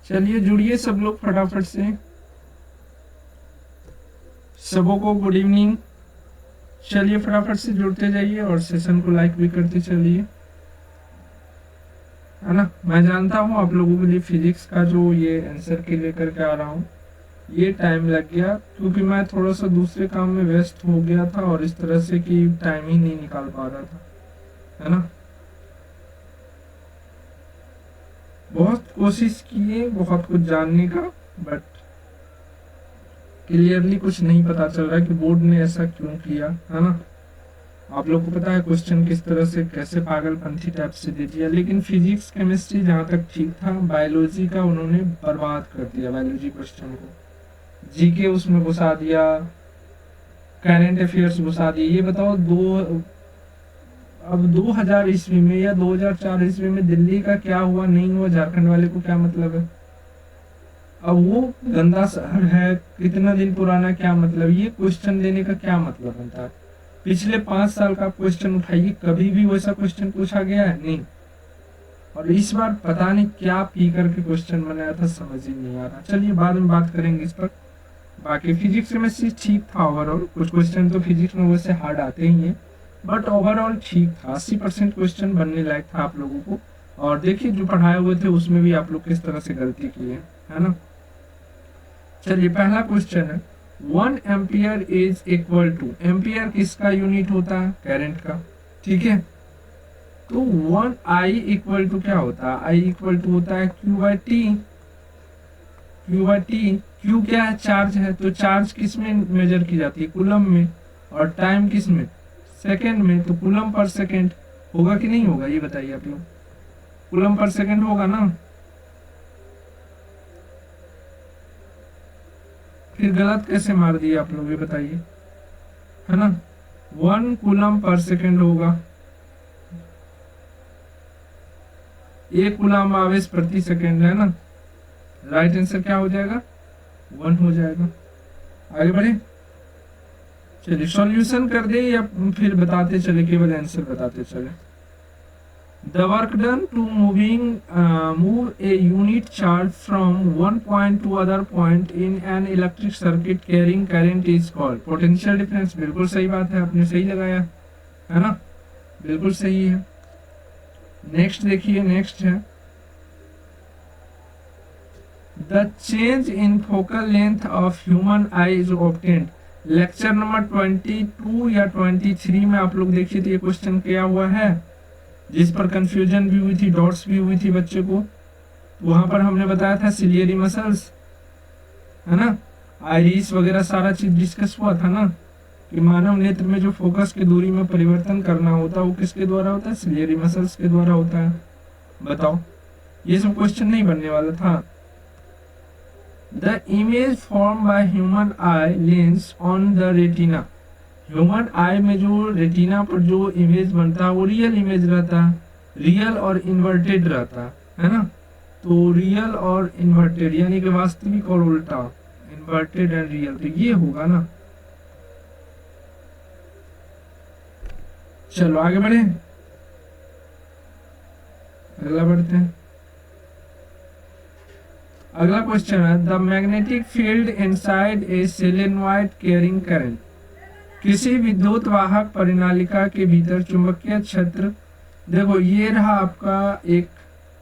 चलिए जुड़िए सब लोग फटाफट से। सबों को गुड इवनिंग। चलिए फटाफट से जुड़ते जाइए और सेशन को लाइक भी करते चलिए, है ना। मैं जानता हूँ आप लोगों के लिए फिजिक्स का जो ये आंसर के लेकर के आ रहा हूँ ये टाइम लग गया, क्योंकि मैं थोड़ा सा दूसरे काम में व्यस्त हो गया था और इस तरह से कि टाइम ही नहीं निकाल पा रहा था, है ना। बहुत कोशिश किए बहुत कुछ जानने का, बट क्लियरली कुछ नहीं पता चल रहा है कि बोर्ड ने ऐसा क्यों किया, है ना। आप लोग को पता है क्वेश्चन किस तरह से कैसे पागलपंथी टाइप से दे दिया, लेकिन फिजिक्स केमिस्ट्री जहाँ तक ठीक था, बायोलॉजी का उन्होंने बर्बाद कर दिया। बायोलॉजी क्वेश्चन को जीके उसमें घुसा दिया, करंट अफेयर्स घुसा दिए। ये बताओ अब 2000 ईस्वी में या 2004 ईस्वी में दिल्ली का क्या हुआ नहीं हुआ, झारखंड वाले को क्या मतलब है। अब वो गंदा शहर है, कितना दिन पुराना, क्या मतलब, ये क्वेश्चन देने का क्या मतलब बनता है। पिछले 5 साल का क्वेश्चन उठाइए, कभी भी वैसा क्वेश्चन पूछा गया है नहीं। और इस बार पता नहीं क्या पी करके क्वेश्चन बनाया था, समझ ही नहीं आ रहा। चलिए बाद में बात करेंगे इस पर। बाकी फिजिक्स केमिस्ट्री ठीक था ओवरऑल, कुछ क्वेश्चन तो फिजिक्स में वैसे हार्ड आते ही हैं, बट ओवरऑल ठीक था। 80% क्वेश्चन बनने लायक था आप लोगों को। और देखिए जो पढ़ाए हुए थे उसमें भी आप लोग किस तरह से गलती की है ना। चलिए पहला क्वेश्चन है, 1 ampere is equal to, ampere किसका यूनिट होता है, करंट का, ठीक है। तो 1 आई इक्वल टू क्या होता है, आई इक्वल टू होता है Q by T. Q by T, Q क्या है, चार्ज है, तो चार्ज किस में मेजर की जाती है, कूलम में, और टाइम किस में, सेकंड में, तो कूलम पर सेकंड होगा कि नहीं होगा, ये बताइए आप लोग। कूलम पर सेकंड होगा ना। फिर गलत कैसे मार दिए आप लोग, ये बताइए, है ना। 1 कूलम पर सेकंड होगा, 1 कूलम आवेश प्रति सेकंड, है ना। राइट आंसर क्या हो जाएगा, 1 हो जाएगा। आगे बढ़े, चलिए सॉल्यूशन कर दे या फिर बताते चले, केवल आंसर बताते चले। The work done to move a unit charge from one point to other point in an electric circuit carrying current is called potential difference. बिल्कुल सही बात है, आपने सही लगाया, है ना, बिल्कुल सही है। नेक्स्ट देखिए, नेक्स्ट है, the change in focal length of human I is obtained. Lecture number 22 या 23 में आप लोग देखिए तो ये क्वेश्चन क्या हुआ है, जिस पर कंफ्यूजन भी हुई थी, डॉट्स भी हुई थी बच्चे को। तो वहां पर हमने बताया था सिलियरी मसल्स, है ना, आइरिस वगैरह सारा चीज डिस्कस हुआ था ना, कि मानव नेत्र में जो फोकस की दूरी में परिवर्तन करना होता है वो किसके द्वारा होता है, सिलियरी मसल्स के द्वारा होता है। बताओ, ये सब क्वेश्चन नहीं बनने वाला था। The image form by human eye lens on the retina. Human आई में जो रेटिना पर जो इमेज बनता है वो रियल इमेज रहता है, रियल और इन्वर्टेड रहता है ना। तो रियल और इन्वर्टेड यानी कि वास्तविक और उल्टा, इन्वर्टेड एंड रियल, तो ये होगा ना। चलो आगे बढ़े, अगला बढ़ते हैं। अगला क्वेश्चन है, the magnetic field inside a solenoid carrying current. किसी विद्युत वाहक परिनालिका के भीतर चुंबकीय क्षेत्र, देखो ये रहा आपका एक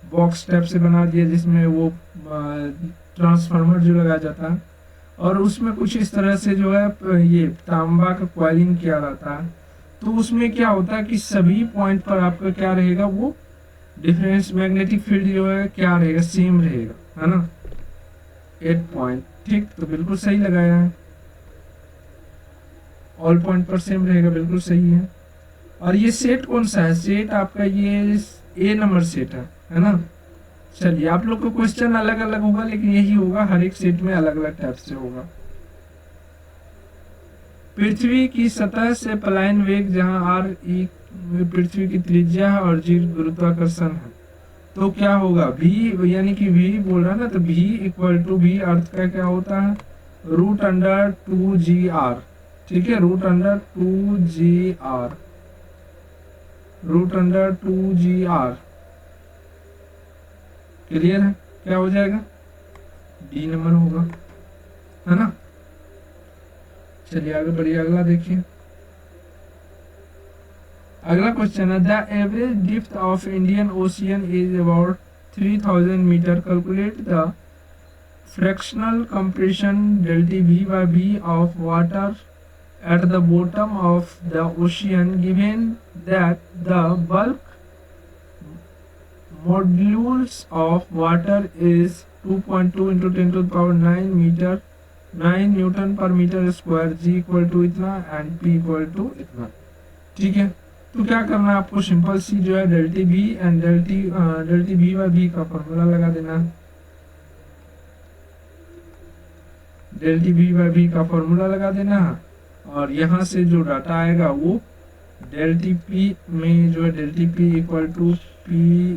बॉक्स टाइप से बना दिया जिसमें वो ट्रांसफार्मर जो लगाया जाता है, और उसमें कुछ इस तरह से जो है ये तांबा का कॉइलिंग किया रहता है। तो उसमें क्या होता है कि सभी पॉइंट पर आपका क्या रहेगा, वो डिफरेंस मैग्नेटिक फील्ड जो है क्या रहेगा, सेम रहेगा, है ना, 8 पॉइंट, ठीक। तो बिल्कुल सही लगाया है, ऑल पॉइंट पर सेम रहेगा, बिल्कुल सही है। और ये सेट कौन सा है, सेट आपका ये ए नंबर सेट है ना। चलिए आप लोग को क्वेश्चन अलग अलग होगा, लेकिन यही होगा, हर एक सेट में अलग अलग टाइप से होगा। पृथ्वी की सतह से पलायन वेग जहां आर ई पृथ्वी की त्रिज्या है और जी गुरुत्वाकर्षण है, तो क्या होगा, v यानी कि v बोल रहा है ना, तो v इक्वल टू v अर्थ का क्या होता है, √2gr, ठीक है, √2gr, √2gr। क्लियर है, क्या हो जाएगा, डी नंबर होगा, है ना। चलिए आगे बढ़िए, अगला देखिए। अगला क्वेश्चन है, the average depth of Indian ocean is about 3000 meter, calculate the fractional compression delta V by V of water at the bottom of the ocean given that the bulk modules of water is 2.2 into 10 to the power 9 meter 9 newton per meter square, G equal to इतना and P equal to इतना। ठीक है, तो क्या करना है आपको, simple सी जो है delta V and delta V by V का फॉर्मूला लगा देना है। डेल्टी V बाय V का फॉर्मूला लगा देना है, और यहाँ से जो डाटा आएगा वो डेल्टी P में जो है delta P equal to P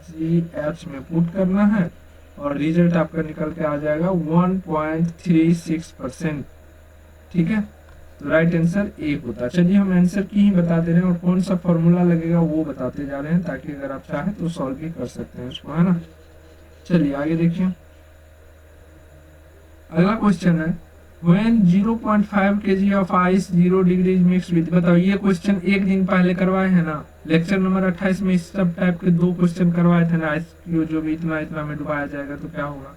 G H में पुट करना है, और रिजल्ट आपका निकल के आ जाएगा 1.36%। ठीक है, तो राइट आंसर ए होता। चलिए हम आंसर की ही बताते रहे, और कौन सा फॉर्मूला लगेगा वो बताते जा रहे हैं, ताकि अगर आप चाहें तो सॉल्व भी कर सकते हैं उसको, है ना। चलिए आगे देखिए। अगला क्वेश्चन है, when 0.5 kg of ice 0 degrees mixed with, बताओ ये क्वेश्चन एक दिन पहले करवाए हैं ना, लेक्चर नंबर 28 में इस सब टाइप के 2 क्वेश्चन करवाए थे ना, आइस जो भी इतना इतना में डुबाया जाएगा तो क्या होगा,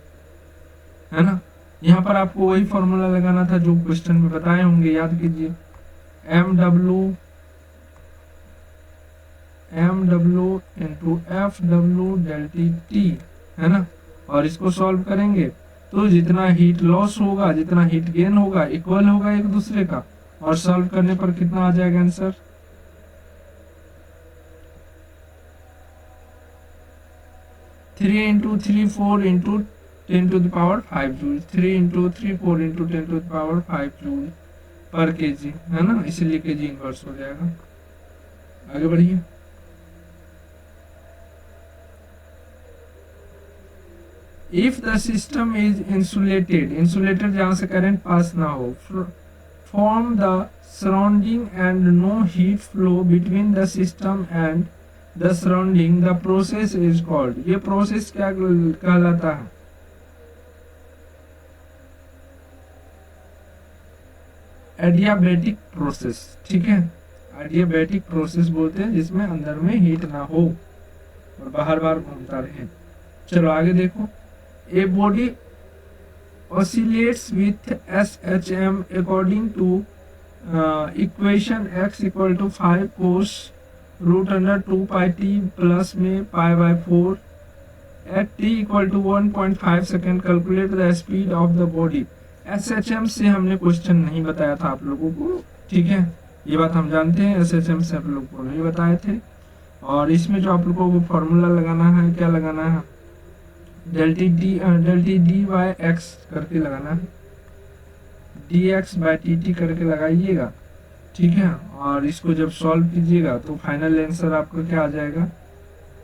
है ना। यहाँ पर आपको वही फॉर्मूला लगाना था जो क्वेश्चन में बताए होंगे, याद कीजिए, mw इंटू FW डेल्टी T, है ना। और इसको सॉल्व करेंगे तो जितना हीट लॉस होगा जितना हीट गेन होगा इक्वल होगा एक दूसरे का, और सॉल्व करने पर कितना आ जाएगा answer, 3 into 3 4 into 10 to the power 5 joule, 3 into 3 4 into 10 to the power 5 joule per kg, है ना, इसलिए केजी इनवर्स हो जाएगा। आगे बढ़िए। If the system is insulated, insulated जहाँ से करंट पास ना हो, from the surrounding and no heat flow between the system and the surrounding, the process is called, ये प्रोसेस क्या कहलाता है, एडियाबैटिक प्रोसेस। ठीक है, एडियाबैटिक प्रोसेस बोलते हैं जिसमें अंदर में हीट ना हो और बाहर बाहर घूमता रहे। चलो आगे देखो। A body oscillates with SHM according to equation x equal to 5 cos root under 2 pi t plus में pi by 4 at t equal to 1.5 second, calculate the speed of the body। SHM से हमने question नहीं बताया था आप लोगों को, ठीक है, ये बात हम जानते हैं, SHM से आप लोगों को नहीं बताए थे। और इसमें जो आप लोगों को फॉर्मूला लगाना है, क्या लगाना है, डेल्टी डी बाय एक्स करके लगाना है, D X by T T करके लगाइएगा। ठीक है, और इसको जब सॉल्व कीजिएगा तो फाइनल आंसर आपका क्या आ जाएगा,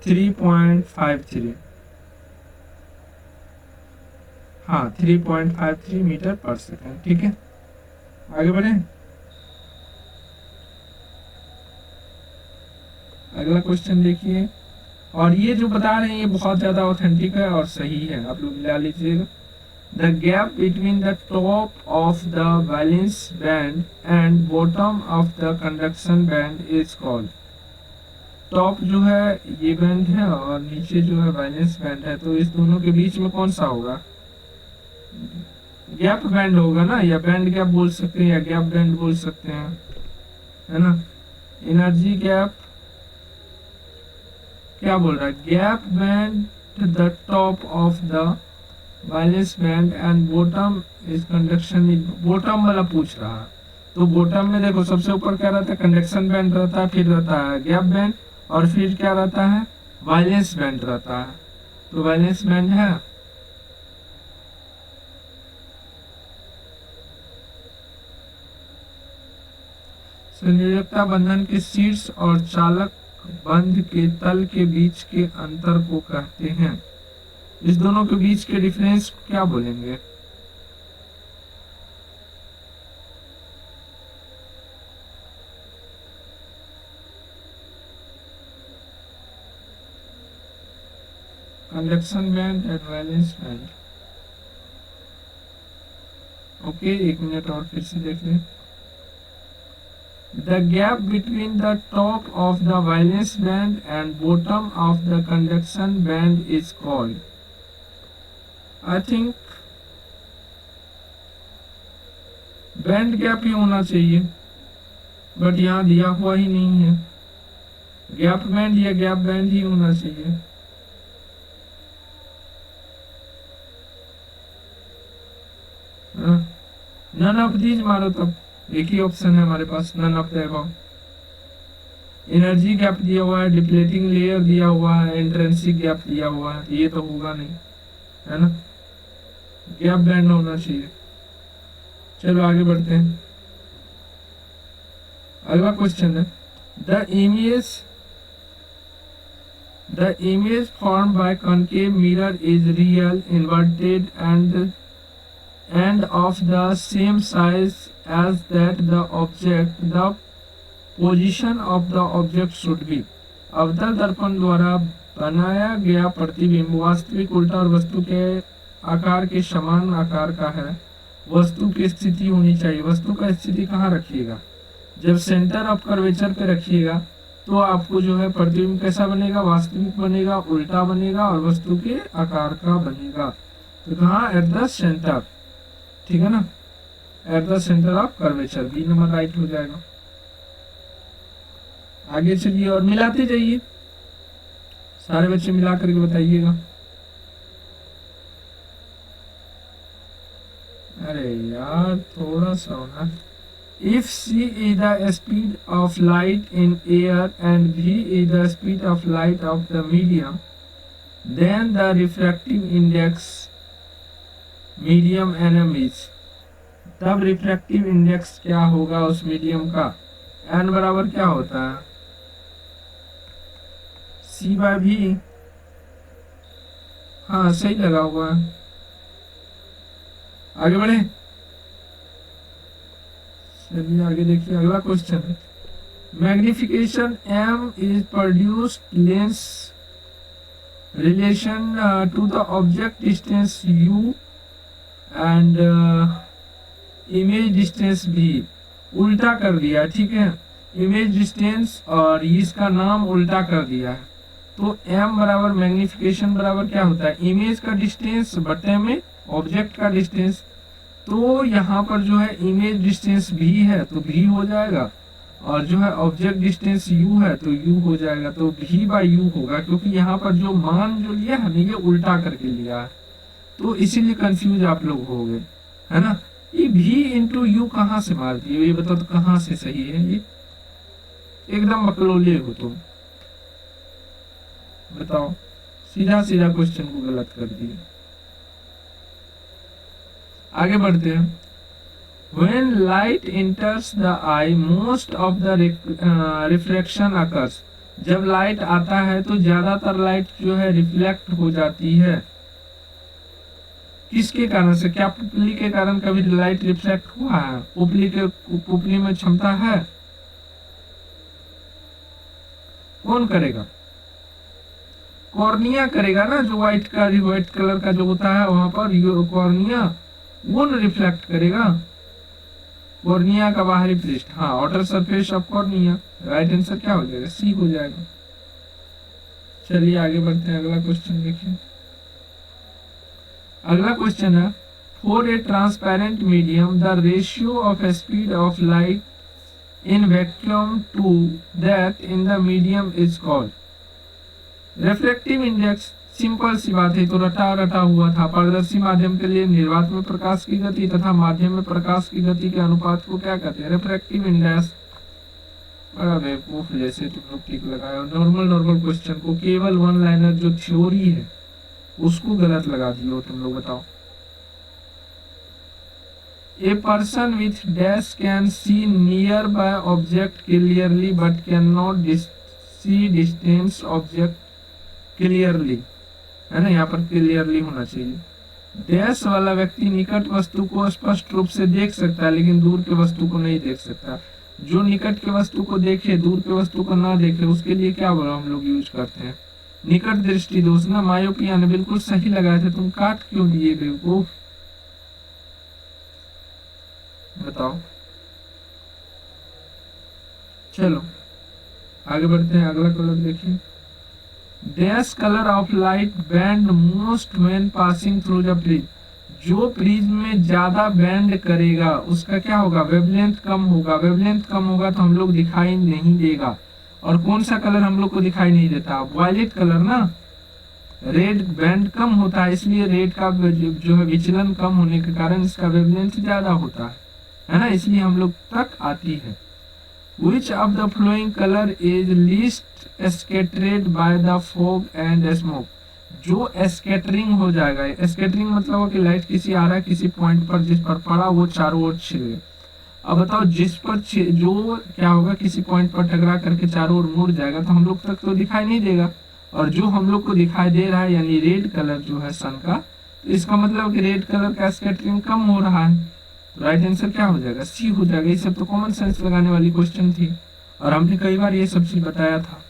3.53, हाँ 3.53 मीटर पर सेकंड। ठीक है, आगे बढ़े। अगला क्वेश्चन देखिए, और ये जो बता रहे हैं ये बहुत ज्यादा ऑथेंटिक है और सही है, आप लोग मिला लीजिएगा। The gap between the top of the valence band and bottom of the conduction band is called, top जो है ये बैंड है और नीचे जो है वैलेंस बैंड है, तो इस दोनों के बीच में कौन सा होगा, गैप बैंड होगा ना, या बैंड गैप बोल सकते हैं या गैप बैंड बोल सकते हैं, है ना। एनर्जी गैप क्या बोल रहा है, gap band the top of the valence band and bottom is conduction, bottom वाला पूछ रहा है। तो बॉटम में देखो सबसे ऊपर क्या रहता है, कंडक्शन बैंड रहता है, फिर रहता है गैप बैंड, और फिर क्या रहता है, वैलेंस बैंड रहता है। तो वैलेंस बैंड है, संयोजकता बंधन के शीर्ष और चालक बंध के तल के बीच के अंतर को कहते हैं। इस दोनों के बीच के डिफरेंस को क्या बोलेंगे, conduction band and valence band. Okay, 1 minute और फिर से देख लें। The gap between the top of the valence band and bottom of the conduction band is called, I think band gap ही होना चाहिए, बट यहाँ दिया हुआ ही नहीं है। गैप बैंड या गैप बैंड ही होना चाहिए। नन ऑफ दीज मारो, तब एक ही ऑप्शन है हमारे पास, none of the above. Energy gap दिया हुआ है, डिप्लेटिंग लेयर दिया हुआ है, इंट्रिंसिक गैप दिया हुआ है, ये तो होगा नहीं, है ना। गैप बैंड होना चाहिए। चलो आगे बढ़ते हैं। अगला क्वेश्चन है, the image formed by concave mirror is real, inverted and of the same size as that the object, the position of the object should be। अवतल दर्पण द्वारा बनाया गया प्रतिबिंब वास्तविक उल्टा और वस्तु के आकार के समान आकार का है। वस्तु की स्थिति होनी चाहिए। वस्तु का स्थिति कहाँ रखिएगा? जब सेंटर ऑफ कर्वेचर पे रखिएगा तो आपको जो है प्रतिबिंब कैसा बनेगा? वास्तविक बनेगा, उल्टा बनेगा और वस्तु के आकार का बनेगा। तो कहाँ? एट द सेंटर, ठीक है ना, at the centre of curvature. B number right हो जाएगा। आगे चलिए और मिलाते जाइए, सारे बच्चे मिला करके बताइएगा। अरे यार थोड़ा सा ना। If c is the speed of light in air and v is the speed of light of the medium, then the refractive index medium nm is, तब रिफ्रैक्टिव इंडेक्स क्या होगा उस मीडियम का? n बराबर क्या होता है? c by v। हाँ सही लगा हुआ है। आगे बढ़े, चलिए आगे देखिए। अगला क्वेश्चन है, magnification m is produced lens relation to the object distance u and image distance v। उल्टा कर दिया, ठीक है, इमेज डिस्टेंस और इसका नाम उल्टा कर दिया है। तो m बराबर मैग्निफिकेशन बराबर क्या होता है? इमेज का डिस्टेंस बटे में ऑब्जेक्ट का डिस्टेंस। तो यहाँ पर जो है इमेज डिस्टेंस v है तो v हो जाएगा, और जो है ऑब्जेक्ट डिस्टेंस u है तो u हो जाएगा। तो v बाई u होगा, क्योंकि यहाँ पर जो मान जो लिया है ये उल्टा करके लिया है, तो इसीलिए कंफ्यूज आप लोग हो गए, है ना। ये v इंटू यू कहाँ से मार दिए? ये बताओ तो कहाँ से सही है? ये एकदम बकलोले हो तुम, बताओ। सीधा सीधा क्वेश्चन को गलत कर दिए। आगे बढ़ते हैं। When light enters the eye, most of the refraction occurs। जब लाइट आता है तो ज्यादातर लाइट जो है रिफ्लेक्ट हो जाती है। किसके कारण से? क्या पुपली के कारण कभी लाइट रिफ्लेक्ट हुआ है? पुपली में क्षमता है? कौन करेगा? कॉर्निया करेगा ना, जो व्हाइट कलर का जो होता है वहां पर कॉर्निया, वो न रिफ्लेक्ट करेगा। कॉर्निया का बाहरी पृष्ठ, हाँ, outer surface of cornea. Right answer क्या हो जाएगा? सी हो जाएगा। चलिए आगे बढ़ते हैं। अगला क्वेश्चन देखिए। अगला क्वेश्चन है, for a transparent medium the ratio of speed of light in vacuum to that in the medium is called. Refractive index, simple सी बात है, तो रटा हुआ था। पारदर्शी माध्यम के लिए निर्वात में प्रकाश की गति तथा माध्यम में प्रकाश की गति के अनुपात को क्या कहते हैं? Refractive index. बड़ा बेवकूफ जैसे तुम लोग ठीक लगाए। नॉर्मल क्वेश्चन को केवल वन लाइनर जो थ्योरी है उसको गलत लगा दियो तुम लोग, बताओ। A person with dash can see nearby object clearly but can not see distance object clearly, है ना, यहाँ पर क्लियरली होना चाहिए। डैश वाला व्यक्ति निकट वस्तु को स्पष्ट रूप से देख सकता है लेकिन दूर के वस्तु को नहीं देख सकता। जो निकट के वस्तु को देखे दूर के वस्तु को ना देखे, उसके लिए क्या बोला हम लोग यूज करते हैं? निकट दृष्टि दोष ना, मायोपिया ने बिल्कुल सही लगाया था। तुम काट क्यों दिए बेवकूफ? बताओ। चलो आगे बढ़ते हैं, अगला कलर देखिए। Dash colour of light band most when passing through the prism, जो प्रिज्म में ज्यादा बैंड करेगा उसका क्या होगा, वेवलेंथ कम होगा। वेवलेंथ कम होगा तो हम लोग दिखाई नहीं देगा। और कौन सा कलर हम लोग को दिखाई नहीं देता, वायलेट कलर ना। रेड बैंड कम होता है, इसलिए रेड का जो है विचलन कम होने के कारण इसका वेवलेंथ ज्यादा होता है ना, इसलिए हम लोग तक आती है। Which of the following color is least scattered by the fog and smoke? जो स्कैटरिंग हो जाएगा, स्कैटरिंग मतलब हो कि लाइट किसी आ रहा है किसी पॉइंट पर, जिस पर पड़ा वो चारों ओर छिड़े। अब बताओ जिस पर जो क्या होगा, किसी पॉइंट पर टकरा करके चारों ओर मुड़ जाएगा तो हम लोग तक तो दिखाई नहीं देगा। और जो हम लोग को दिखाई दे रहा है यानी रेड कलर जो है सन का, तो इसका मतलब कि रेड कलर का स्कैटरिंग कम हो रहा है। राइट आंसर क्या हो जाएगा, सी हो जाएगा। ये सब तो कॉमन सेंस लगाने वाली क्वेश्चन थी और हमने कई बार ये सब चीज बताया था।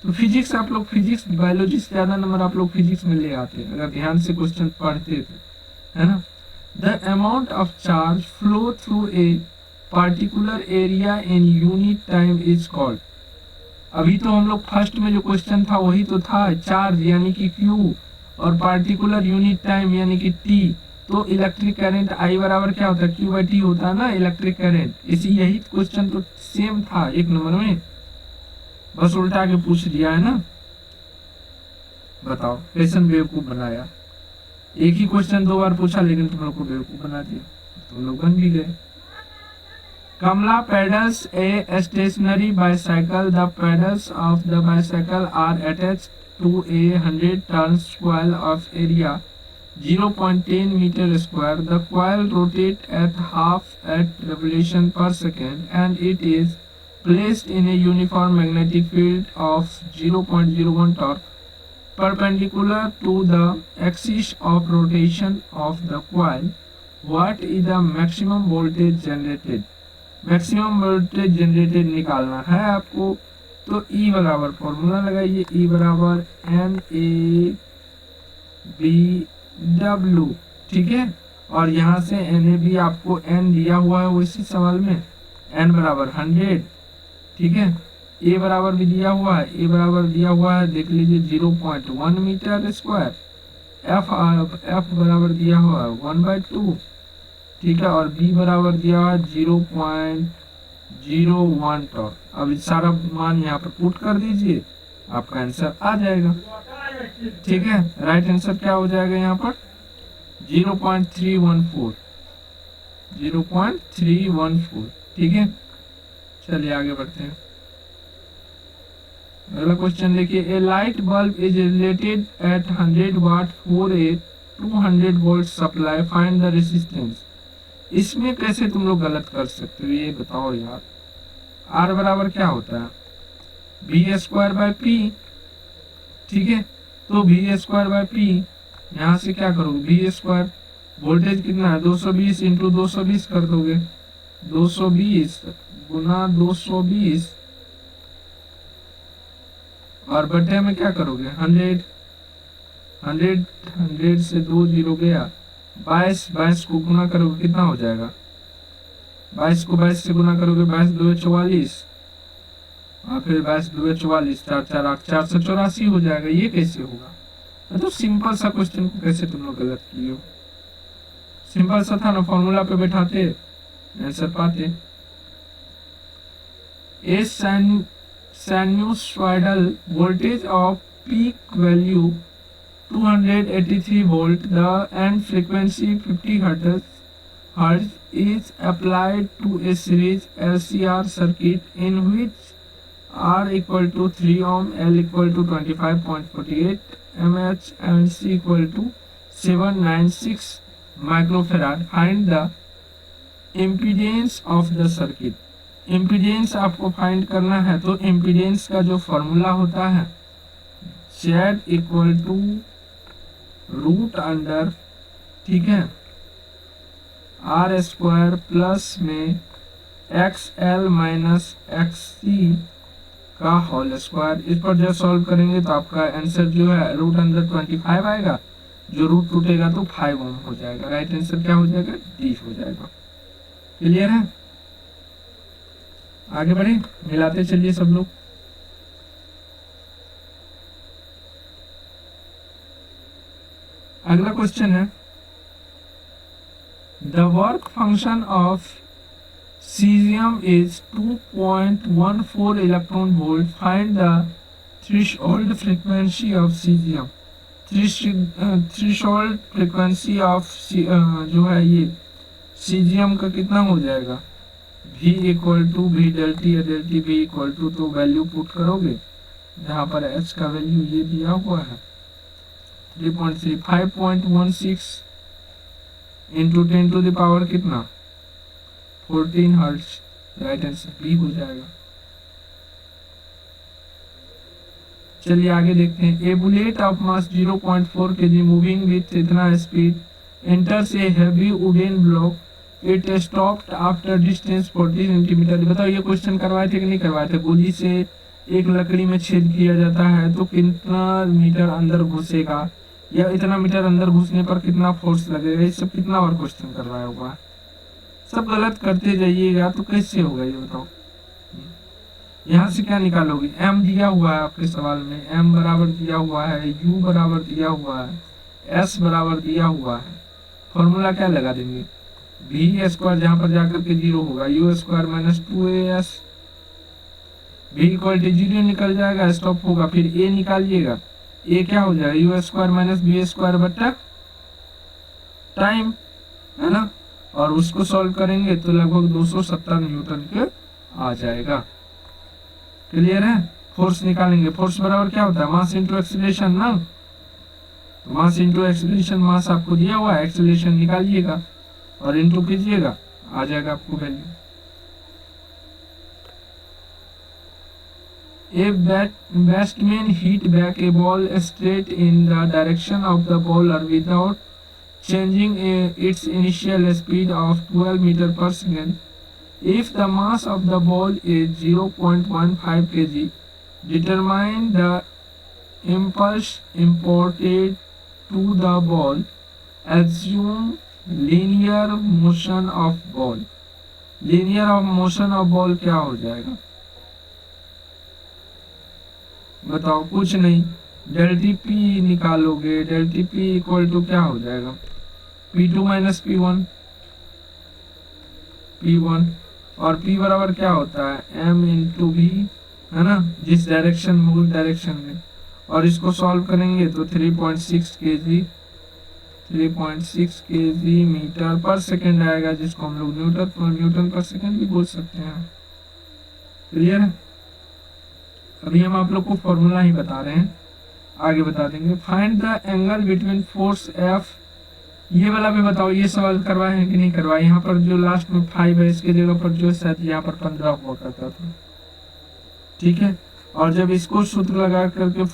तो फिजिक्स आप लोग, फिजिक्स बायोलॉजी से ज्यादा नंबर आप लोग फिजिक्स में ले आते हैं अगर ध्यान से क्वेश्चन पढ़ते थे, है ना। The amount of charge flow through a particular area in unit time is called. अभी तो हम लोग फर्स्ट में जो क्वेश्चन था वही तो था, चार्ज यानी कि क्यू और पार्टिकुलर यूनिट टाइम यानी कि टी। तो इलेक्ट्रिक करंट आई बराबर क्या होता है, क्यू बाई टी होता है ना इलेक्ट्रिक करंट। इसी यही क्वेश्चन तो सेम था एक नंबर में, बस उल्टा के पूछ दिया है ना। बताओ क्वेश्चन बेवकूफ बनाया, एक ही क्वेश्चन दो बार पूछा लेकिन तुम लोग को बेवकूफ बना दिया, तुम लोग बन भी गए। Kamala pedals a stationary bicycle, the pedals of the bicycle are attached to a 100 turns coil of area 0.10 meter square. The coil rotates at half at revolution per second and it is placed in a uniform magnetic field of 0.01 torque perpendicular to the axis of rotation of the coil. What is the maximum voltage generated? Maximum voltage generated निकालना है आपको, तो E बराबर formula लगाइए, E बराबर NAB W, ठीक है। और यहाँ से NAB आपको N दिया हुआ है उसी सवाल में, N बराबर 100, ठीक है। A बराबर भी दिया हुआ है, A बराबर दिया हुआ है देख लीजिए 0.1 मीटर स्क्वायर, F बराबर दिया हुआ है 1/2, ठीक है। और B बराबर दिया हुआ है 0.01 टॉर्क। अब सारा मान यहाँ पर पुट कर दीजिए, आपका आंसर आ जाएगा, ठीक है। राइट आंसर क्या हो जाएगा यहाँ पर 0.314, 0.314, ठीक है। चलिए आगे बढ़ते हैं, अगला क्वेश्चन देखिए। A light bulb is related at 100 watt for a 200 volt supply, find the resistance. इसमें कैसे तुम लोग गलत कर सकते हो ये बताओ यार। आर बराबर क्या होता है, बी स्क्वायर बाय पी, ठीक है। तो बी स्क्वायर बाय पी, यहाँ से क्या करोगे, बी स्क्वायर वोल्टेज कितना है 220 इंटू 220 कर दोगे, 220 गुना 220 और बटे में क्या करोगे 100, 100 से 2 जीरो गया, 22 को गुना करोगे कितना हो जाएगा, 22 को 22 से गुना करोगे 22 2 44 और फिर 22 2 44 4 4 8 484 हो जाएगा। ये कैसे होगा, तो सिंपल सा क्वेश्चन को कैसे तुम लोग गलत किए हो। सिंपल सा था ना, फॉर्मूला पे बैठाते आंसर पाते। A sinusoidal voltage of peak value 283 volt, the end frequency 50 hertz is applied to a series LCR circuit in which R equal to 3 ohm, L equal to 25.48 mH and C equal to 796 microfarad. Find the impedance of the circuit. impedance आपको find करना है, तो impedance का जो formula होता है Z equal to root under, ठीक है, आर स्क्वायर प्लस में XL माइनस XC का होल स्क्वायर। इस पर जब सॉल्व करेंगे तो आपका आंसर जो है रूट अंडर 25 आएगा, जो रूट टूटेगा तो 5 ओम हो जाएगा। राइट आंसर क्या हो जाएगा, डी हो जाएगा। क्लियर है? आगे बढ़े, मिलाते चलिए सब लोग। अगला क्वेश्चन है, the work function of cesium is 2.14 electron volt. Find the threshold frequency of cesium. Threshold frequency of जो है ये सीजियम का कितना हो जाएगा? V equal to V del T या del T V equal to, तो वैल्यू पुट करोगे जहाँ पर H का वैल्यू ये दिया हुआ है 3.3, 5.16 इंटू 10 टू द पावर कितना 14 हर्ट्ज। राइट आंसर बी हो जाएगा। चलिए आगे देखते हैं, a bullet of mass 0.4 kg moving with इतना speed enters a heavy wooden block, it stopped after distance 40 centimetre. बताओ ये क्वेश्चन करवाए थे कि नहीं करवाए थे? गोली से एक लकड़ी में छेद किया जाता है तो कितना मीटर अंदर घुसेगा, या इतना मीटर अंदर घुसने पर कितना फोर्स लगेगा, ये सब कितना बार क्वेश्चन करवाया होगा? सब गलत करते जाइएगा तो कैसे होगा ये बताओ। यहाँ से क्या निकालोगे? m दिया हुआ है आपके सवाल में, m बराबर दिया हुआ है, u बराबर दिया हुआ है, s बराबर दिया हुआ है। फॉर्मूला क्या लगा देंगे? v स्क्वायर जहाँ पर जाकर के 0 होगा, u square minus 2as, v equal to 0 निकल जाएगा, स्टॉप होगा, फिर a निकालिएगा, a क्या हो जाएगा? u square minus b square बटा टाइम, है ना? और उसको सॉल्व करेंगे तो लगभग 270 न्यूटन के आ जाएगा। क्लियर है? फोर्स निकालेंगे, फोर्स बराबर क्या होता है? मास इंटू एक्सीलरेशन ना, तो मास इंटू एक्सीलरेशन, मास आपको दिया हुआ है, एक्सीलरेशन निकालिएगा और इंटू कीजिएगा, आ जाएगा आपको value. A batsman hit back a ball straight in the direction of the bowler without changing its initial speed of 12 meter per second. If the mass of the ball is 0.15 kg, determine the impulse imparted to the ball. Assume linear motion of ball. Linear of motion of ball क्या हो जाएगा? बताओ, कुछ नहीं, del T P निकालोगे, del T P equal to क्या हो जाएगा? P2 माइनस P1, P1 और P बराबर क्या होता है? M इंटू V, है ना, जिस डायरेक्शन में उस डायरेक्शन में, और इसको सॉल्व करेंगे तो 3.6 kg मीटर पर सेकेंड आएगा, जिसको हम लोग न्यूटन पर सेकेंड भी बोल सकते हैं। क्लियर है? अभी हम आप लोग को फॉर्मूला ही बता रहे हैं, आगे बता देंगे। Find the angle between force F, ये वाला भी बताओ, ये सवाल करवाए हैं कि नहीं करवाए? यहाँ पर जो लास्ट में 5 है, इसके जगह पर जो शायद यहाँ पर 15 हुआ करता था, ठीक है। और जब इसको सूत्र लगा करके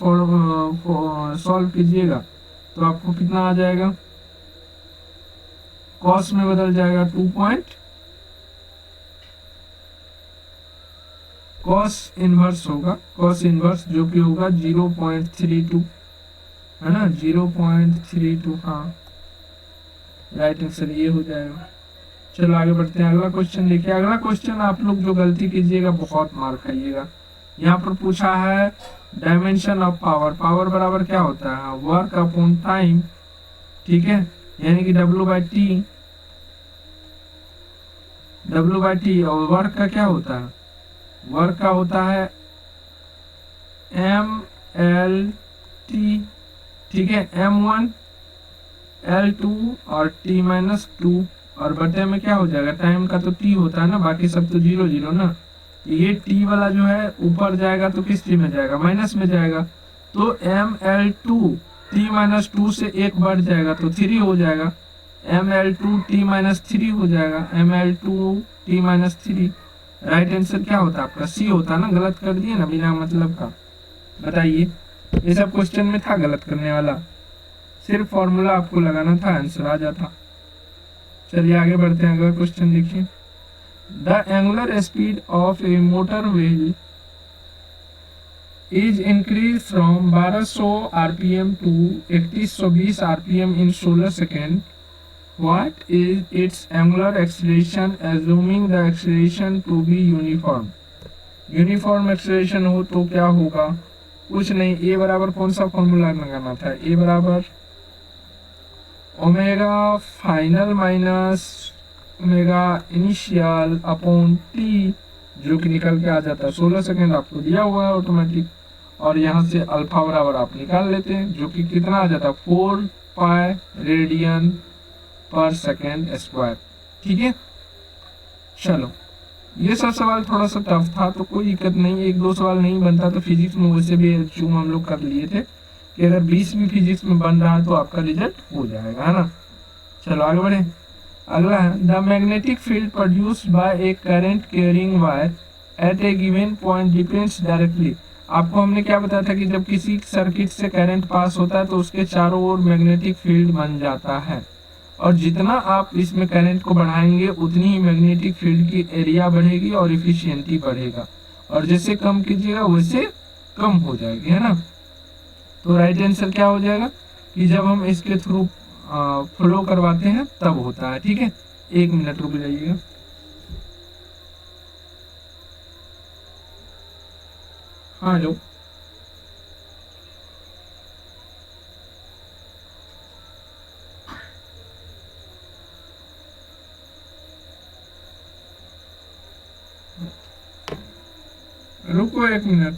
सॉल्व कीजिएगा तो आपको कितना आ जाएगा? कॉस में बदल जाएगा, कॉस इनवर्स होगा, कॉस इनवर्स जो कि होगा 0.32, है ना, 0.32। हाँ, राइट आंसर ये हो जाएगा। चलो आगे बढ़ते हैं, अगला क्वेश्चन देखिए। अगला क्वेश्चन आप लोग जो गलती कीजिएगा बहुत मार खाइएगा। यहाँ पर पूछा है डायमेंशन ऑफ पावर। पावर बराबर क्या होता है? वर्क अपॉन टाइम, ठीक है, यानी कि W बाई टी। और वर्क का क्या होता है? वर्क का होता है MLT, ठीक है, M1 L2 और T माइनस 2, और बटे में क्या हो जाएगा? टाइम का तो T होता है ना, बाकी सब तो 0 0 ना। ये T वाला जो है ऊपर जाएगा तो किस T में जाएगा? माइनस में जाएगा, तो ML2 T माइनस 2 से 1 बढ़ जाएगा तो 3 हो जाएगा, ML2 T माइनस 3 हो जाएगा, ML2 T minus 3। Right answer क्या होता है आपका? C होता है ना। गलत कर दिए ना बिना मतलब का। बताइए, ये सब क्वेश्चन में था गलत करने वाला, सिर्फ फॉर्मूला आपको लगाना था, आंसर आ जाता। चलिए आगे बढ़ते हैं, अगला क्वेश्चन देखिए। The angular speed of a motor wheel is increase from 1200 RPM to 3120 RPM in 16 second What is its angular acceleration assuming the acceleration to be uniform? Uniform acceleration हो तो क्या होगा? कुछ नहीं, ए बराबर कौन सा फॉर्मूला लगाना था? ए बराबर omega final minus omega initial upon T, जो कि निकल के आ जाता है 16 सेकेंड आपको दिया हुआ है ऑटोमेटिक, और यहाँ से अल्फा बराबर आप निकाल लेते हैं, जो कि कितना आ जाता है 4 पाई रेडियन पर सेकेंड स्क्वायर। ठीक है, चलो ये सब सवाल थोड़ा सा टफ था तो कोई दिक्कत नहीं, एक दो सवाल नहीं बनता तो फिजिक्स में वैसे भी चूम हम लोग कर लिए थे कि अगर 20 भी फिजिक्स में बन रहा है तो आपका रिजल्ट हो जाएगा, है ना। चलो आगे बढ़े। अगला है the magnetic field produced by A current carrying wire eight A given point depends directly. आपको हमने क्या बताया था कि जब किसी सर्किट से करंट पास होता है तो उसके चारों ओर मैग्नेटिक फील्ड बन जाता है, और जितना आप इसमें करंट को बढ़ाएंगे उतनी ही मैग्नेटिक फील्ड की एरिया बढ़ेगी और इफिशियंटी बढ़ेगा, और जैसे कम कीजिएगा वैसे कम हो जाएगी, है ना। तो राइट आंसर क्या हो जाएगा कि जब हम इसके थ्रू फ्लो करवाते हैं तब होता है। ठीक है, 1 मिनट रुक जाइएगा। हाँ हेलो, रुको 1 मिनट।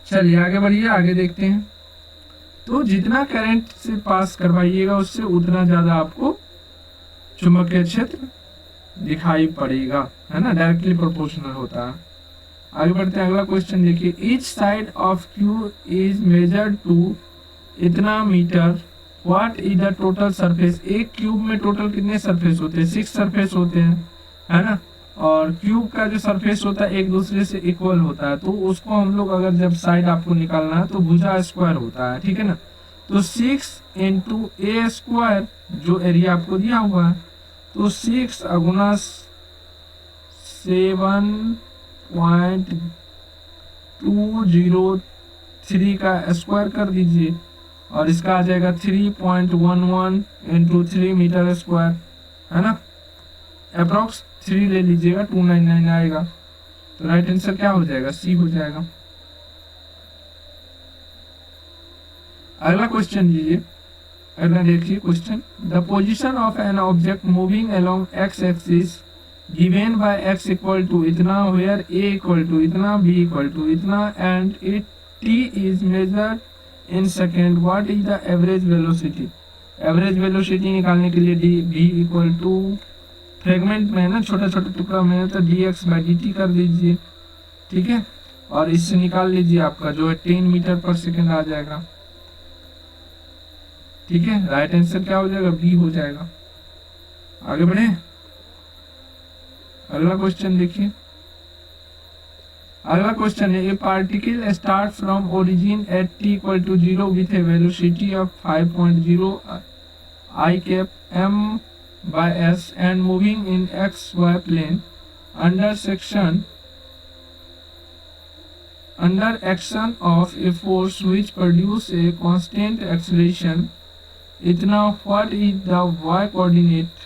चलिए आगे बढ़िए, आगे देखते हैं। तो जितना करंट से पास करवाइएगा उससे उतना ज्यादा आपको चुंबकीय क्षेत्र दिखाई पड़ेगा, है ना, डायरेक्टली प्रोपोर्शनल होता है। आगे बढ़ते हैं, अगला क्वेश्चन देखिए। Each side of cube is measured to इतना metre, what is the total surface. एक क्यूब में टोटल कितने सरफेस होते हैं? 6 सरफेस होते हैं, है ना, और क्यूब का जो सरफेस होता है एक दूसरे से इक्वल होता है, तो उसको हम लोग अगर जब साइड आपको निकालना है तो भुजा स्क्वायर होता है, ठीक है ना। तो 6 इंटू ए स्क्वायर जो एरिया आपको दिया हुआ है, तो 6 अगुना 7.203 का स्क्वायर कर दीजिए, और इसका आ जाएगा 3.11 इंटू 3 मीटर स्क्वायर, है ना। अप्रोक्स 3 ले लीजिएगा, 299 आएगा। तो राइट आंसर क्या हो जाएगा? सी हो जाएगा। अगला क्वेश्चन लीजिए, अगला देखिए question. The position of an object moving along X axis given by X equal to इतना, वेयर ए इक्वल टू इतना, बी इक्वल टू इतना, and it T is measured in second, what is the average velocity. Average velocity निकालने के लिए D B equal to fragment में है ना, छोटा छोटा टुकड़ा में, तो D X by D T कर दीजिए, ठीक है, और इससे निकाल लीजिए आपका जो है 10 मीटर पर सेकेंड आ जाएगा, ठीक है। राइट आंसर क्या हो जाएगा? बी हो जाएगा। आगे बढ़े, अगला क्वेश्चन देखिए। अगला क्वेश्चन है, a particle start from origin at T equal to 0 with a velocity of 5.0 I cap M by s and moving in xy plane under action of a force which produce a constant acceleration इतना, what is the y coordinate।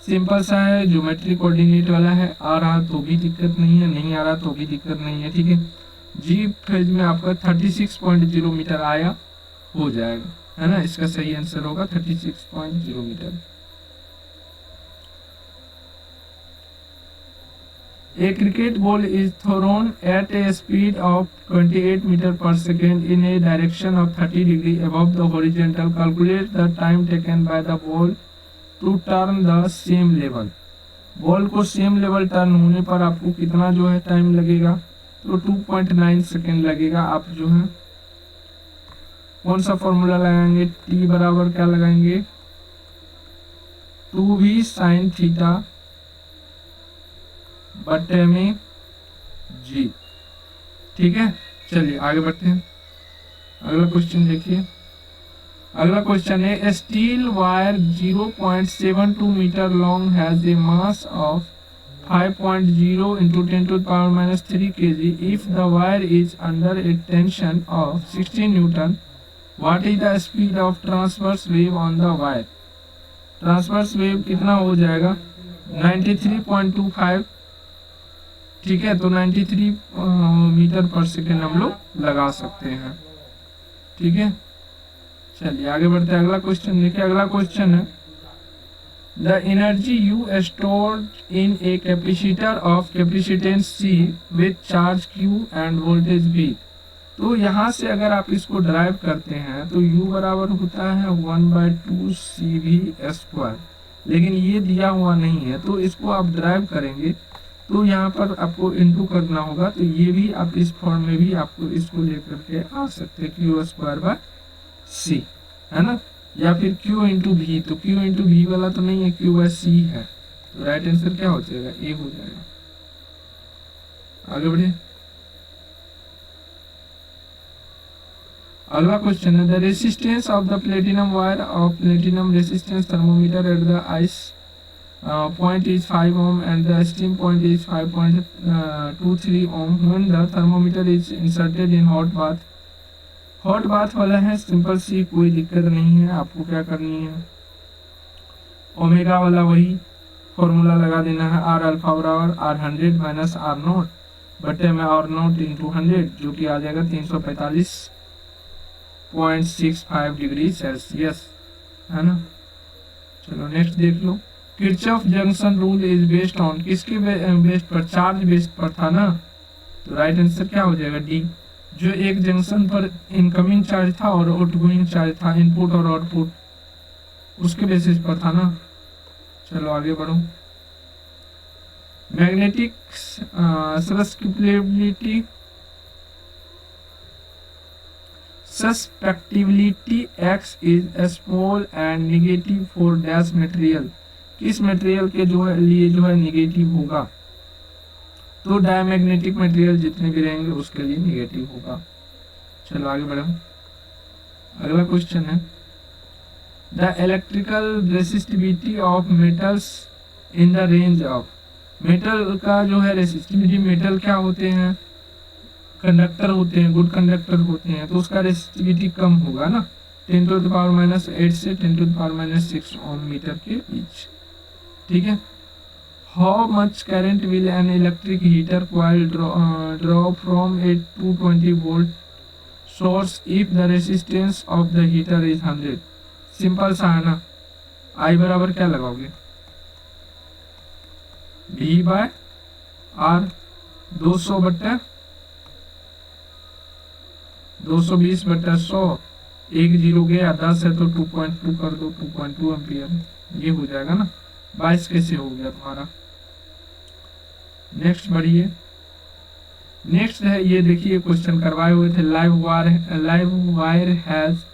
Simple सा है, geometry coordinate वाला है, आ रहा तो भी दिक्कत नहीं है, नहीं आ रहा तो भी दिक्कत नहीं है, ठीक है। जी फेज में आपका 36.0 मीटर आया, हो जाएगा, है ना। इसका सही आंसर होगा 36.0 metre. A cricket ball is thrown at a speed of 28 meter per second in a direction of 30 degree above the horizontal. Calculate the time taken by the ball to turn the same level. Ball को same level turn होने पर आपको कितना जो है time लगेगा, तो 2.9 second लगेगा। आप जो है कौन सा फॉर्मूला लगाएंगे, टी बराबर क्या लगाएंगे, 2v sin थीटा बटे में जी। ठीक है, चलिए आगे बढ़ते हैं। अगला क्वेश्चन देखिए। अगला क्वेश्चन है, steel wire 0.72 metre long has a mass of 5.0 into 10⁻³ kg. If the wire is under a tension of 16 Newton, what is the speed of transverse wave on the wire? Transverse wave कितना हो जाएगा, 93.25। ठीक है, तो 93 metre पर second हम लोग लगा सकते हैं। ठीक है, चलिए आगे बढ़ते हैं। अगला क्वेश्चन देखिए। अगला क्वेश्चन है, the energy you stored in a capacitor of capacitance C with charge Q end voltage V। तो यहाँ से अगर आप इसको ड्राइव करते हैं तो U बराबर होता है 1/2 CV², लेकिन ये दिया हुआ नहीं है, तो इसको आप ड्राइव करेंगे तो यहाँ पर आपको इनटू करना होगा। तो ये भी आप इस फॉर्म में भी आपको इसको लेकर के आ सकते हैं, Q²/C, है ना, या फिर Q इंटू V। तो Q इंटू V वाला तो नहीं है, Q/C है, तो राइट आंसर क्या हो जाएगा, ए हो जाएगा। आगे बढ़िए। अगला क्वेश्चन है, the resistance of the platinum wire of platinum resistance thermometer at the ice point is 5 ohm and the steam point is 5.23 ohm when the thermometer is inserted in hot bath. Hot bath वाला है, simple सी, कोई दिक्कत नहीं है। आपको क्या करनी है, ओमेगा वाला वही फॉर्मूला लगा देना है, R अल्फा बराबर R100 माइनस R0 बटे में R0 इंटू 100, जो कि आ जाएगा 345.65 डिग्री सेल्सियस, है ना। चलो नेक्स्ट देख लो। Kirchhoff junction rule is based on, किसके बेस्ड पर, चार्ज बेस्ड पर था ना, तो राइट आंसर क्या हो जाएगा, डी। जो एक जंक्शन पर इनकमिंग चार्ज था और आउटगोइंग चार्ज था, इनपुट और आउटपुट, उसके बेसिस पर था ना। चलो आगे बढ़ो। Magnetic susceptibility X is small and negative for dash material. किस मटेरियल के जो है लिए जो है नेगेटिव होगा, तो डायमैग्नेटिक मटेरियल जितने भी रहेंगे उसके लिए नेगेटिव होगा। चलो आगे बढ़ो। अगला क्वेश्चन है, the electrical resistivity of metals in the range of. Metal का जो है रेसिस्टिविटी, मेटल क्या होते हैं, कंडक्टर होते हैं, गुड कंडक्टर होते हैं, तो उसका रेसिस्टिविटी कम होगा ना, 10⁻⁸ से 10⁻�6 ओम मीटर के बीच। ठीक है। How much current will an electric heater coil draw from A 220 volt source if the resistance of the heater is 100। Simple सा है ना, आई बराबर क्या लगाओगे, V/R 200 बट्टा 220 बट्टा 100, एक जीरो गया, 10 है तो 2.2 कर दो, 2.2 एम्पियर, ये हो जाएगा ना। 22 कैसे हो गया तुम्हारा। नेक्स्ट बढ़िए। नेक्स्ट है, ये देखिए क्वेश्चन करवाए हुए थे, live wire has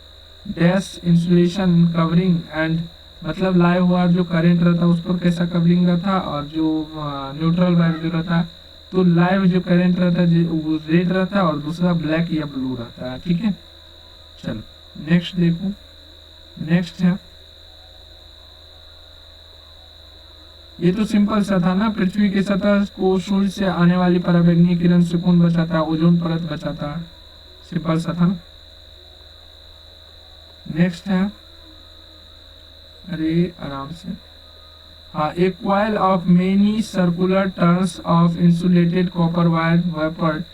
dash insulation covering and, मतलब लाइव वायर जो करंट रहता है उस पर कैसा कवरिंग रहता है, और जो न्यूट्रल वायर जो रहता है, तो लाइव जो करंट रहता है वो रेड रहता है और दूसरा ब्लैक या ब्लू रहता है। ठीक है, चलो नेक्स्ट देखो। नेक्स्ट है, ये तो सिंपल सा था ना, पृथ्वी की सतह को सूर्य से आने वाली पराबैंगनी किरण से कौन बचाता है, ओजोन परत बचाता है, सिंपल सा था ना। नेक्स्ट है, अरे आराम से, हाँ, एक coil of many circular turns of insulated copper wire vapour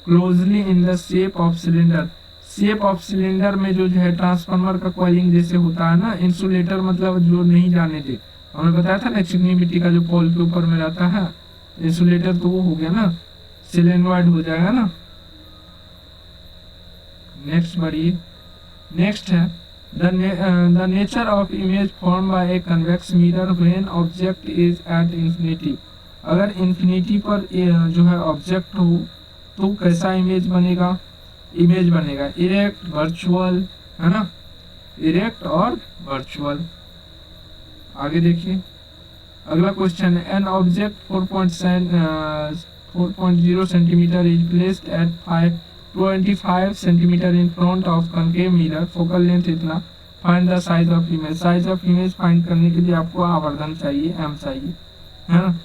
closely in the shape of cylinder. Shape of cylinder में जो है ट्रांसफार्मर का कॉइलिंग जैसे होता है ना, इंसुलेटर मतलब जो नहीं जाने दे, हमने बताया था ना, चिकनी मिट्टी का जो पोल के ऊपर में रहता है, इंसुलेटर तो वो हो गया ना, सिलेनॉइड हो जाएगा ना। नेक्स्ट बढ़िए, नेक्स्ट है the nature of image form by a convex mirror when object is at infinity. अगर इंफिनिटी पर जो है ऑब्जेक्ट हो तो कैसा इमेज बनेगा, इमेज बनेगा इरेक्ट, वर्चुअल, है ना, इरेक्ट और वर्चुअल। आगे देखिए अगला क्वेश्चन है an object 4.0 centimetre is placed at 25 centimetre in front of concave mirror, focal length इतना, find the size of image. Size of image find करने के लिए आपको आवर्धन चाहिए, एम चाहिए, है ना,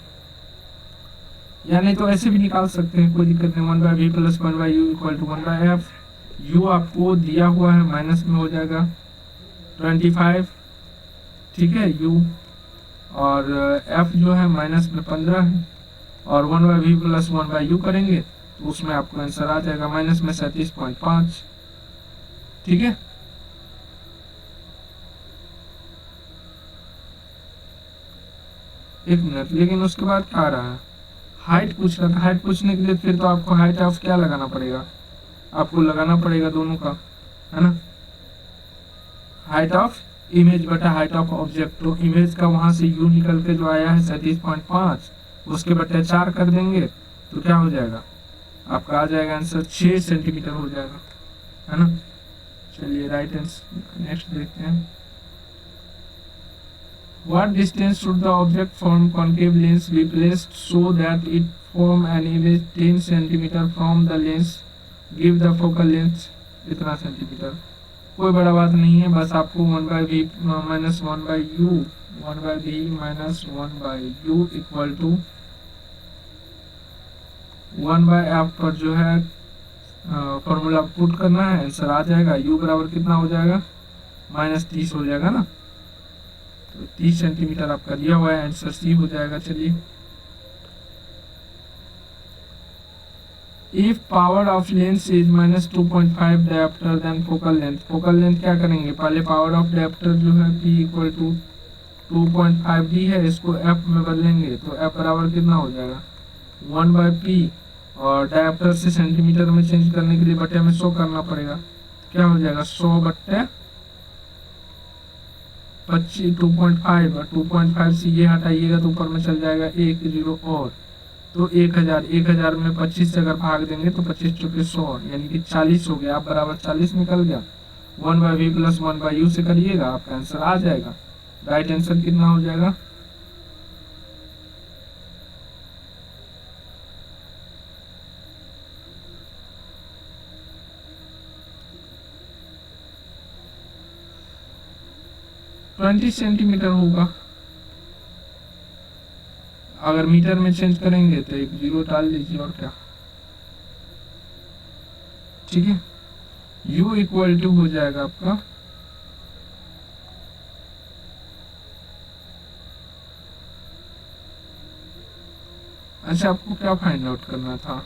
या नहीं तो ऐसे भी निकाल सकते हैं, कोई दिक्कत नहीं। 1/v plus 1/u equal to 1/f। u आपको दिया हुआ है, माइनस में हो जाएगा 25, ठीक है, u, और f जो है माइनस में 15 है, और 1/v प्लस 1/u करेंगे तो उसमें आपको आंसर आ जाएगा माइनस में 37.5, ठीक है। एक मिनट, लेकिन उसके बाद क्या आ रहा है, हाइट पूछ रहा था। हाइट पूछने के लिए फिर तो आपको हाइट ऑफ क्या लगाना पड़ेगा, आपको लगाना पड़ेगा दोनों का, है ना, हाइट ऑफ इमेज बटा हाइट ऑफ ऑब्जेक्ट। तो इमेज का वहां से u निकल के जो आया है 37.5, उसके बटे 4 कर देंगे तो क्या हो जाएगा, आपका आ जाएगा आंसर 6 सेंटीमीटर हो जाएगा, है ना। चलिए राइट आंसर नेक्स्ट देखते हैं। What distance should the object from concave lens be placed so that it form an image 10 centimeter from the lens? Give the focal length इतना सेंटीमीटर। कोई बड़ा बात नहीं है, बस आपको 1/v minus 1/u, 1/v minus 1/u equal to 1/f पर जो है फॉर्मूला पुट करना है, आंसर आ जाएगा। u बराबर कितना हो जाएगा, -30 हो जाएगा ना, तो 30 सेंटीमीटर आपका दिया हुआ है, आंसर सी हो जाएगा। चलिए if power of lens is -2.5 dioptre then focal length. Focal length क्या करेंगे, पहले पावर ऑफ डायप्टर जो है p इक्वल टू 2.5d है, इसको f में बदलेंगे तो f बराबर कितना हो जाएगा 1/p, और डायप्टर से सेंटीमीटर में चेंज करने के लिए बटे में 100 करना पड़ेगा, क्या हो जाएगा 100 बट्टे 25, 2.5, और 2.5 से ये हटाइएगा तो ऊपर में चल जाएगा 1 0 और, तो 1000 में 25 से अगर भाग देंगे तो 25 चुके 100, यानी कि 40 हो गया। आप बराबर 40 निकल गया। 1/v प्लस 1/u से करिएगा, आपका आंसर आ जाएगा। राइट आंसर कितना हो जाएगा, ट्वेंटी सेंटीमीटर होगा। अगर मीटर में चेंज करेंगे तो एक 0 डाल लीजिए, और क्या, ठीक है। u इक्वल टू हो जाएगा आपका अच्छा, आपको क्या फाइंड आउट करना था,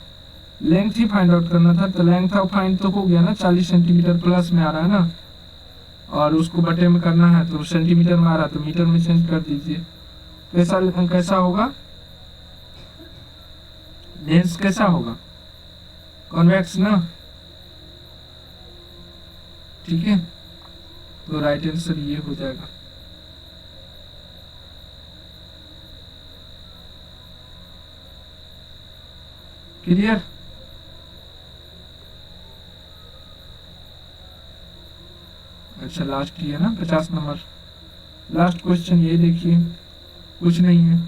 लेंथ ही फाइंड आउट करना था, तो लेंथ ऑफ फाइंड तो हो गया ना, 40 सेंटीमीटर प्लस में आ रहा है ना, और उसको बटे में करना है तो सेंटीमीटर में आ रहा है तो मीटर में चेंज कर दीजिए। कैसा होगा, लेंस कैसा होगा, कॉन्वेक्स ना, ठीक है। तो राइट आंसर ये हो जाएगा। क्लियर, अच्छा लास्ट ये ना 50 नंबर लास्ट क्वेश्चन, ये देखिए कुछ नहीं है।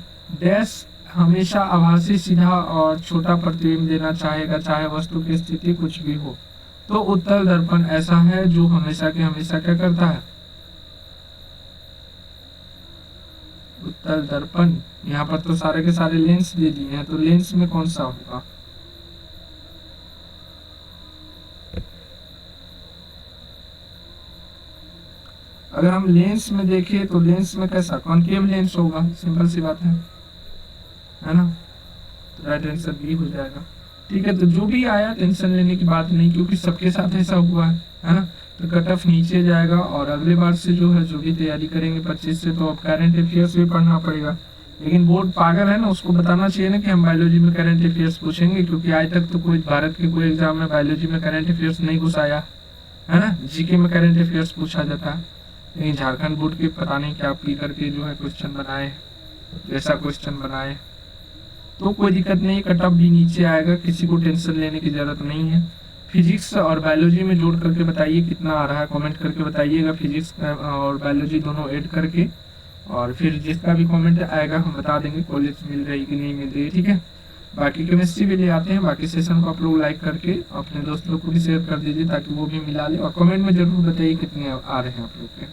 डैश हमेशा आभासी, सीधा और छोटा प्रतिबिंब देना चाहेगा, चाहे वस्तु की स्थिति कुछ भी हो। तो उत्तल दर्पण ऐसा है जो हमेशा के हमेशा क्या करता है, उत्तल दर्पण, यहाँ पर तो सारे के सारे लेंस दे दिए हैं, तो लेंस में कौन सा होगा, अगर हम लेंस में देखें तो लेंस में कैसा, कॉन्केव लेंस होगा, सिंपल सी बात है ना। तो राइट आंसर बी हो जाएगा, ठीक है। तो जो भी आया टेंशन लेने की बात नहीं, क्योंकि सबके साथ ऐसा हुआ है ना। तो कट ऑफ नीचे जाएगा, और अगले बार से जो है जो भी तैयारी करेंगे 25 से, तो अब करंट अफेयर्स भी पढ़ना पड़ेगा, लेकिन बोर्ड पागल है ना, उसको बताना चाहिए ना कि हम बायोलॉजी में करंट अफेयर्स पूछेंगे, क्योंकि आज तक तो कोई भारत के कोई एग्जाम में बायोलॉजी में करंट अफेयर्स नहीं घुसाया है ना, जीके में करंट अफेयर्स पूछा जाता है। लेकिन झारखंड बोर्ड के पता नहीं क्या पी करके जो है क्वेश्चन बनाए, ऐसा क्वेश्चन बनाए। तो कोई दिक्कत नहीं, कट ऑफ भी नीचे आएगा, किसी को टेंशन लेने की जरूरत नहीं है। फिजिक्स और बायोलॉजी में जोड़ करके बताइए कितना आ रहा है, कमेंट करके बताइएगा, फिजिक्स और बायोलॉजी दोनों ऐड करके। और फिर जिसका भी कमेंट आएगा हम बता देंगे कॉलेज मिल रही कि नहीं मिल रही, ठीक है। बाकी केमिस्ट्री भी ले आते हैं, बाकी सेशन को आप लोग लाइक करके अपने दोस्त लोग को भी शेयर कर दीजिए ताकि वो भी मिला ले, और कमेंट में जरूर बताइए कितने आ रहे हैं आप लोग के।